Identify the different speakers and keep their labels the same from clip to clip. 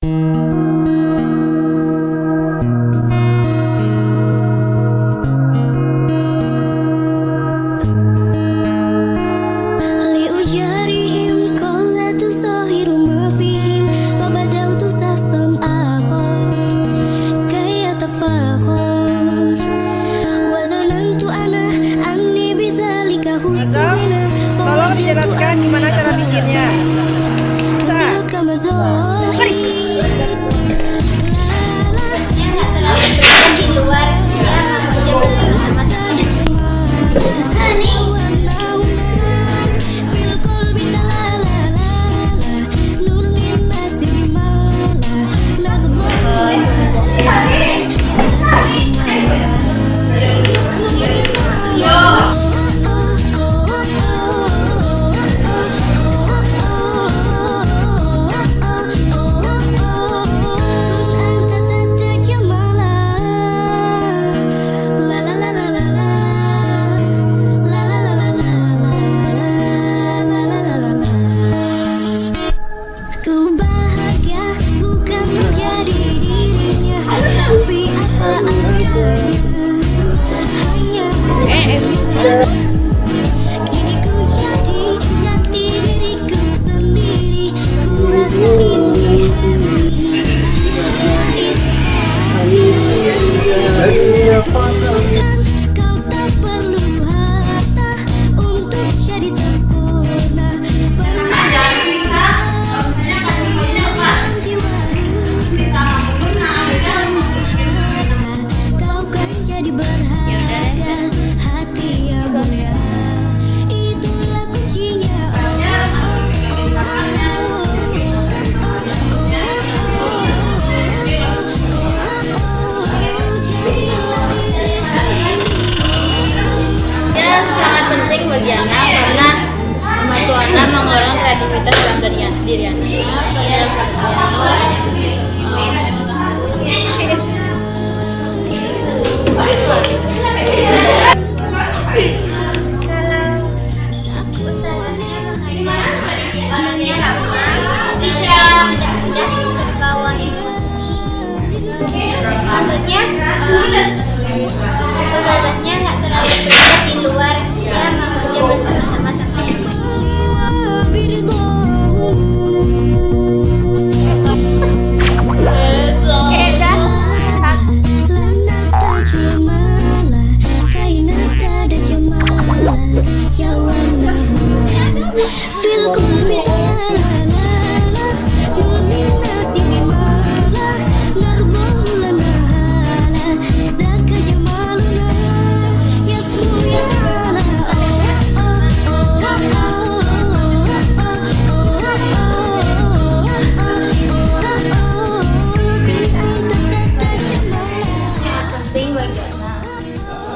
Speaker 1: Tolong dijelaskan gimana cara bikinnya.
Speaker 2: Bagi anak karena membantu anak mengelola kreativitas dalam diri anak. Maksudnya nggak terlalu berat di luar, ya makanya bersama-sama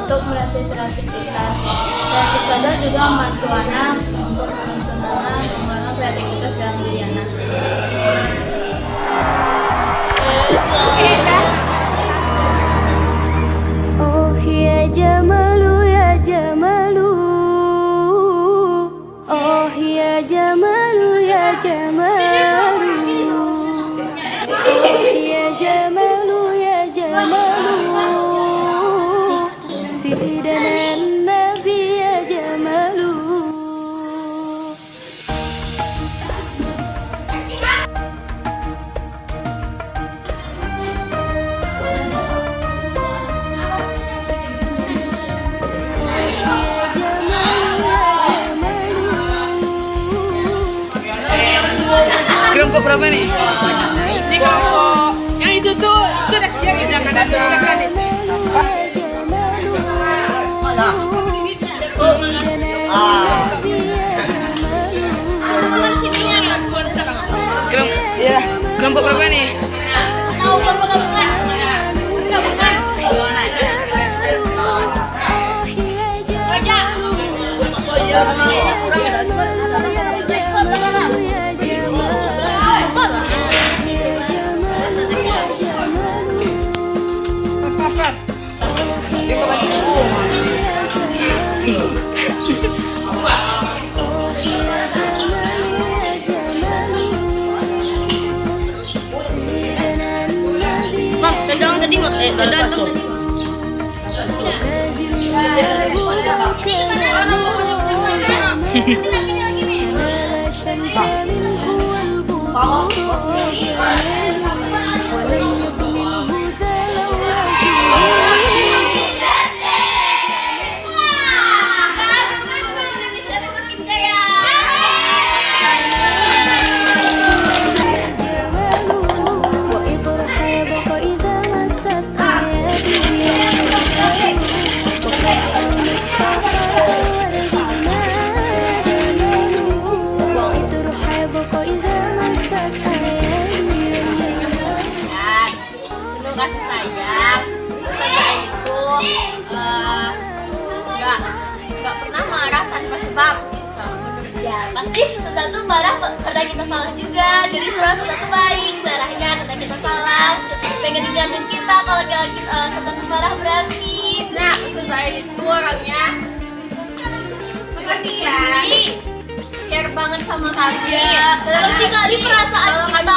Speaker 2: untuk melatih kreativitas dan istilah juga membantu anak untuk mengelola kreativitas dalam diri anak.
Speaker 3: Oh ya Jamalu ya Jamalu, oh ya Jamalu ya Jamalu, oh ya Jamalu ya Jamalu. سيدنا النبي يا جمال.
Speaker 1: Kelompok berapa nih? Ini kelompok yang itu tuh udah siap ya, jangan ada selesaikan nih. Kelompok berapa nih?
Speaker 2: Tahu kelompok gabungan? Gabungan. Gabungan aja. sedang tadi sedang tuh.
Speaker 3: نال شمس منه والبطور ولم يضمنه وإطرح يبقى إذا مست أيادي وكف المصطفى ورد ما جماله وإطرح يبقى إذا مست أيادي
Speaker 2: Penuh kasih sayang. Saya itu nggak pernah marah tanpa sebab. Ya pasti Sultan tuh marah karena kita salah juga. Jadi Sultan tuh baik, marahnya karena kita salah. Pengen ninggalin kita kalau Sultan tuh marah berarti.
Speaker 1: Nah, maksud saya itu orangnya seperti ya.
Speaker 2: Care banget sama kami. Terus dikali perasaan kita.